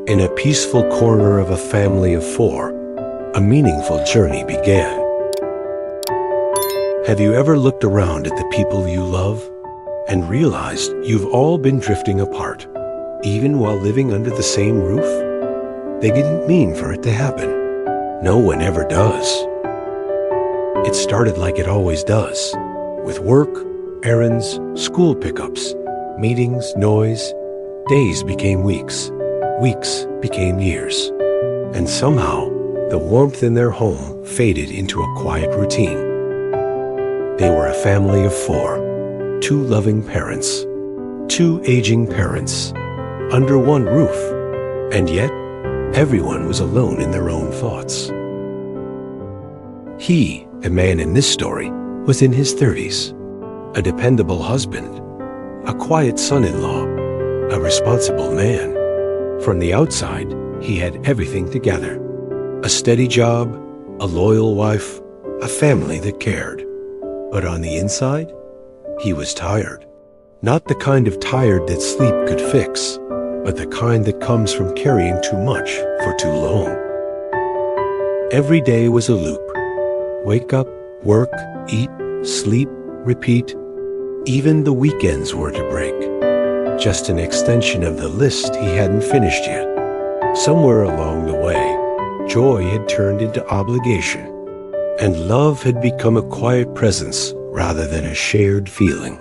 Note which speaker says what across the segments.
Speaker 1: In a peaceful corner of a family of 4, a meaningful journey began. Have you ever looked around at the people you love and realized you've all been drifting apart, even while living under the same roof? They didn't mean for it to happen. No one ever does. It started like it always does, with work, errands, school pickups, meetings, noise. Days became weeks. Weeks became years. And somehow, the warmth in their home faded into a quiet routine. They were a family of 4, 2 loving parents, 2 aging parents, under one roof, and yet everyone was alone in their own thoughts. He, a man in this story, was in his 30s, a dependable husband, a quiet son-in-law, a responsible man. From the outside, he had everything together. A steady job, a loyal wife, a family that cared. But on the inside, he was tired. Not the kind of tired that sleep could fix, but the kind that comes from carrying too much for too long. Every day was a loop. Wake up, work, eat, sleep, repeat. Even the weekends were to break. Just an extension of the list he hadn't finished yet. Somewhere along the way, joy had turned into obligation, and love had become a quiet presence rather than a shared feeling.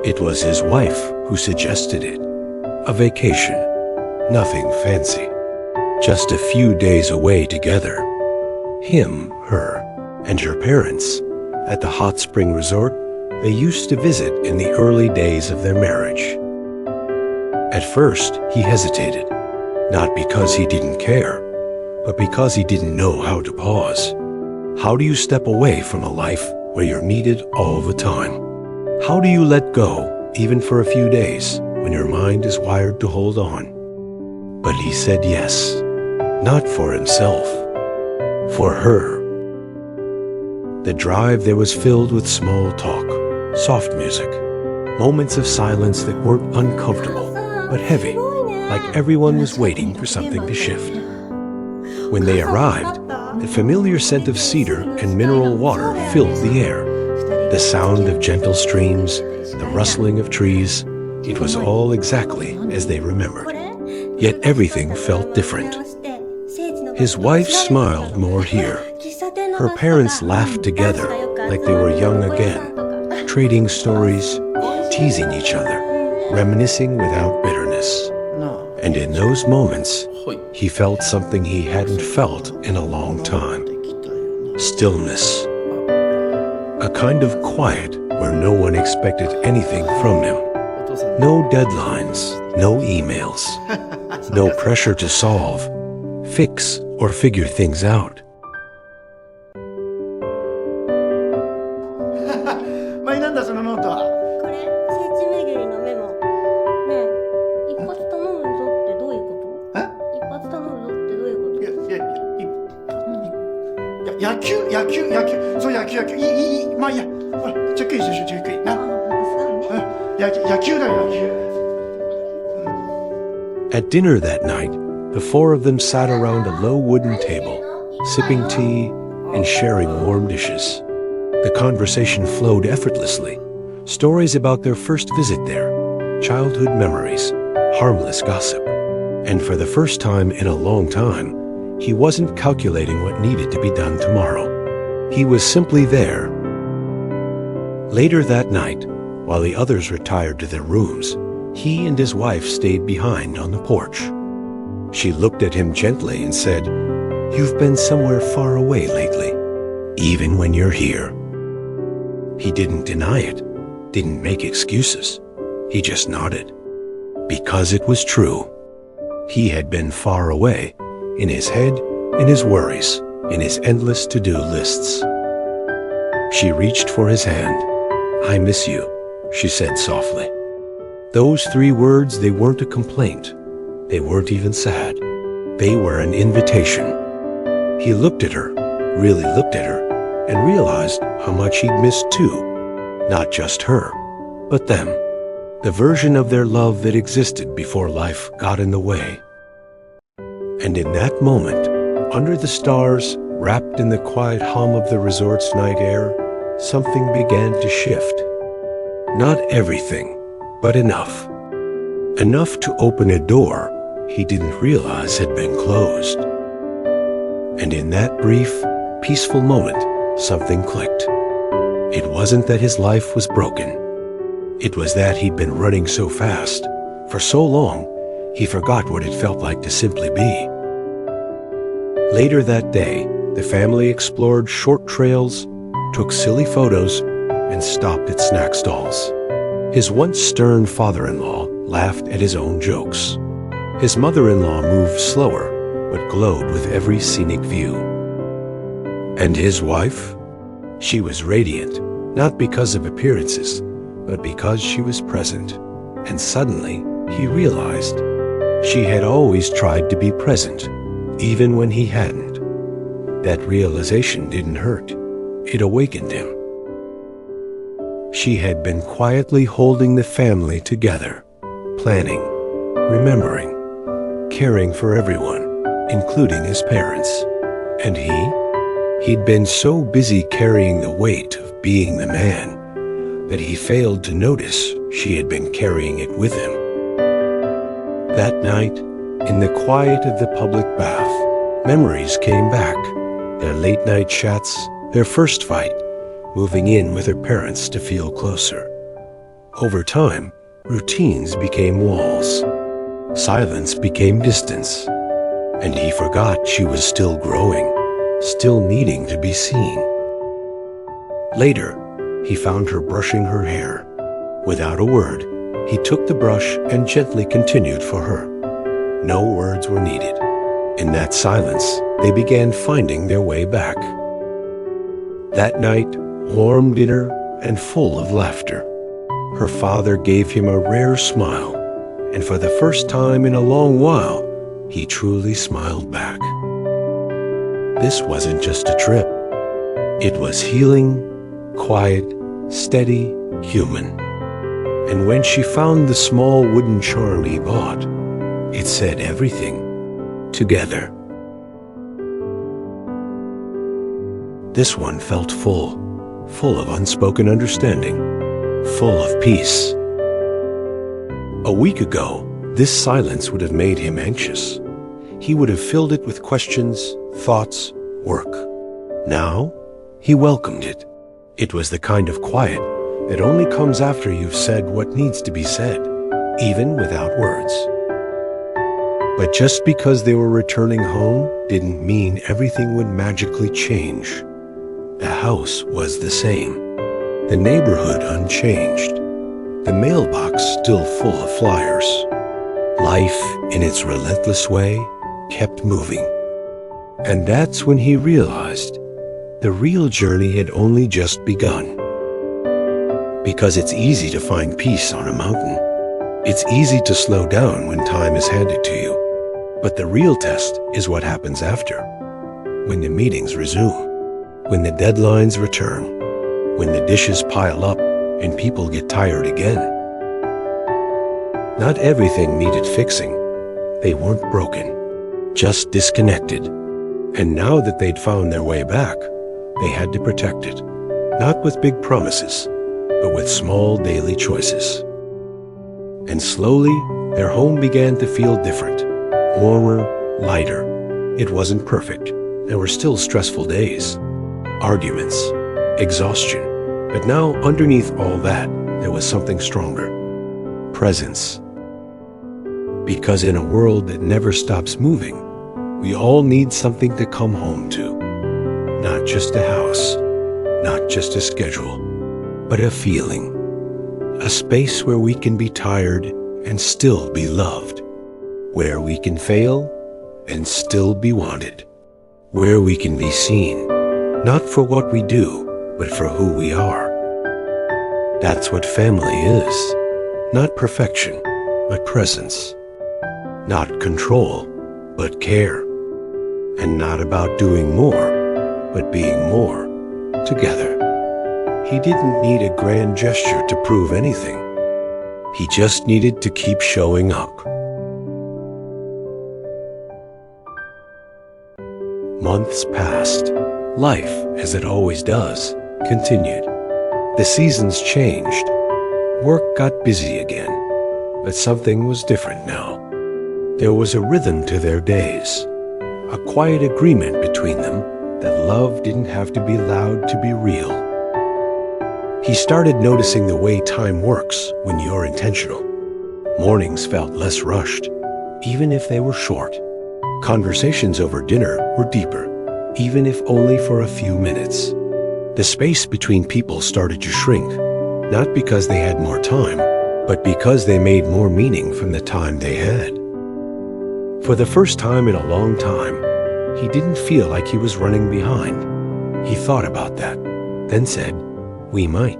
Speaker 1: It was his wife who suggested it. A vacation, nothing fancy. Just a few days away together. Him, her, and her parents at the hot spring resort they used to visit in the early days of their marriage. At first, he hesitated, not because he didn't care, but because he didn't know how to pause. How do you step away from a life where you're needed all the time? How do you let go, even for a few days, when your mind is wired to hold on? But he said yes, not for himself, for her. The drive there was filled with small talk, soft music, moments of silence that weren't uncomfortable, but heavy, like everyone was waiting for something to shift. When they arrived, the familiar scent of cedar and mineral water filled the air. The sound of gentle streams, the rustling of trees, it was all exactly as they remembered. Yet everything felt different. His wife smiled more here. Her parents laughed together like they were young again, trading stories, teasing each other, reminiscing without bitterness. And in those moments, he felt something he hadn't felt in a long time. Stillness. A kind of quiet where no one expected anything from him. No deadlines, no emails, no pressure to solve, fix, or figure things out. At dinner that night, the 4 of them sat around a low wooden table, sipping tea and sharing warm dishes. The conversation flowed effortlessly. Stories about their first visit there, childhood memories, harmless gossip. And for the first time in a long time, he wasn't calculating what needed to be done tomorrow. He was simply there. Later that night, while the others retired to their rooms, he and his wife stayed behind on the porch. She looked at him gently and said, "You've been somewhere far away lately, even when you're here." He didn't deny it, didn't make excuses. He just nodded. Because it was true. He had been far away, in his head, in his worries, in his endless to-do lists. She reached for his hand. "I miss you," she said softly. Those 3 words, they weren't a complaint. They weren't even sad. They were an invitation. He looked at her, really looked at her, and realized how much he'd missed too. Not just her, but them. the version of their love that existed before life got in the way. And in that moment, under the stars, wrapped in the quiet hum of the resort's night air, something began to shift. Not everything, but enough. Enough to open a door he didn't realize had been closed. And in that brief, peaceful moment, something clicked. It wasn't that his life was broken. It was that he'd been running so fast, for so long, he forgot what it felt like to simply be. Later that day, the family explored short trails, took silly photos, and stopped at snack stalls. His once stern father-in-law laughed at his own jokes. His mother-in-law moved slower, but glowed with every scenic view. And his wife? She was radiant, not because of appearances, but because she was present. And suddenly, he realized she had always tried to be present, even when he hadn't. That realization didn't hurt. It awakened him. She had been quietly holding the family together, planning, remembering, caring for everyone, including his parents. And he'd been so busy carrying the weight of being the man that he failed to notice she had been carrying it with him. That night, in the quiet of the public bath, memories came back, their late-night chats, their first fight, moving in with her parents to feel closer. Over time, routines became walls. Silence became distance. And he forgot she was still growing, still needing to be seen. Later, he found her brushing her hair. Without a word, he took the brush and gently continued for her. No words were needed. In that silence, they began finding their way back. That night, warm dinner and full of laughter. Her father gave him a rare smile, and for the first time in a long while, he truly smiled back. This wasn't just a trip. It was healing, quiet, steady, human. And when she found the small wooden charm he bought, it said everything. Together. This one felt full of unspoken understanding, full of peace. A week ago, this silence would have made him anxious. He would have filled it with questions, thoughts, work. Now, he welcomed it. It was the kind of quiet that only comes after you've said what needs to be said, even without words. But just because they were returning home didn't mean everything would magically change. The house was the same, the neighborhood unchanged, the mailbox still full of flyers. Life, in its relentless way, kept moving. And that's when he realized the real journey had only just begun. Because it's easy to find peace on a mountain. It's easy to slow down when time is handed to you. But the real test is what happens after. When the meetings resume, when the deadlines return, when the dishes pile up and people get tired again. Not everything needed fixing. They weren't broken, just disconnected. And now that they'd found their way back, they had to protect it, not with big promises, but with small daily choices. And slowly, their home began to feel different, warmer, lighter. It wasn't perfect. There were still stressful days, arguments, exhaustion. But now, underneath all that, there was something stronger. Presence. Because in a world that never stops moving, we all need something to come home to. Not just a house, not just a schedule, but a feeling. A space where we can be tired and still be loved. Where we can fail and still be wanted. Where we can be seen, not for what we do, but for who we are. That's what family is. Not perfection, but presence. Not control, but care. And not about doing more, but being more together. He didn't need a grand gesture to prove anything. He just needed to keep showing up. Months passed. Life, as it always does, continued. The seasons changed. Work got busy again. But something was different now. There was a rhythm to their days, a quiet agreement between them that love didn't have to be loud to be real. He started noticing the way time works when you're intentional. Mornings felt less rushed, even if they were short. Conversations over dinner were deeper, even if only for a few minutes. The space between people started to shrink, not because they had more time, but because they made more meaning from the time they had. For the first time in a long time, he didn't feel like he was running behind. He thought about that, then said, "We might.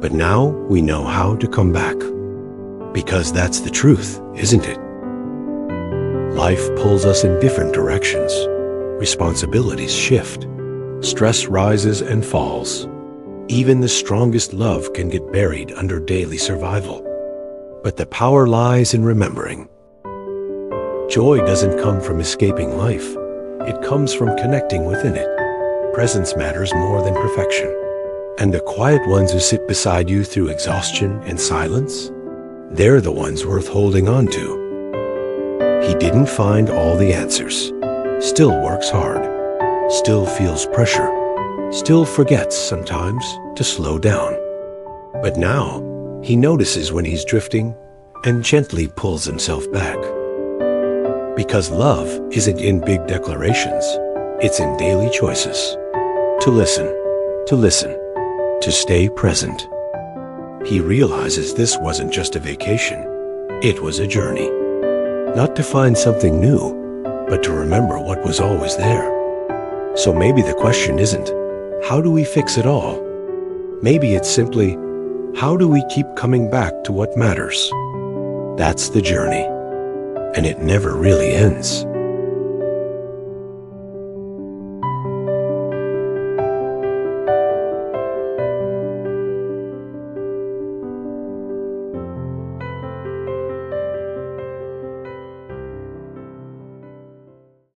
Speaker 1: But now we know how to come back." Because that's the truth, isn't it? Life pulls us in different directions. Responsibilities shift. Stress rises and falls. Even the strongest love can get buried under daily survival. But the power lies in remembering. Joy doesn't come from escaping life. It comes from connecting within it. Presence matters more than perfection. And the quiet ones who sit beside you through exhaustion and silence, they're the ones worth holding on to. He didn't find all the answers. Still works hard. Still feels pressure. Still forgets sometimes to slow down. But now, he notices when he's drifting and gently pulls himself back. Because love isn't in big declarations, it's in daily choices. To listen, to stay present. He realizes this wasn't just a vacation, it was a journey. Not to find something new, but to remember what was always there. So maybe the question isn't, how do we fix it all? Maybe it's simply, how do we keep coming back to what matters? That's the journey, and it never really ends.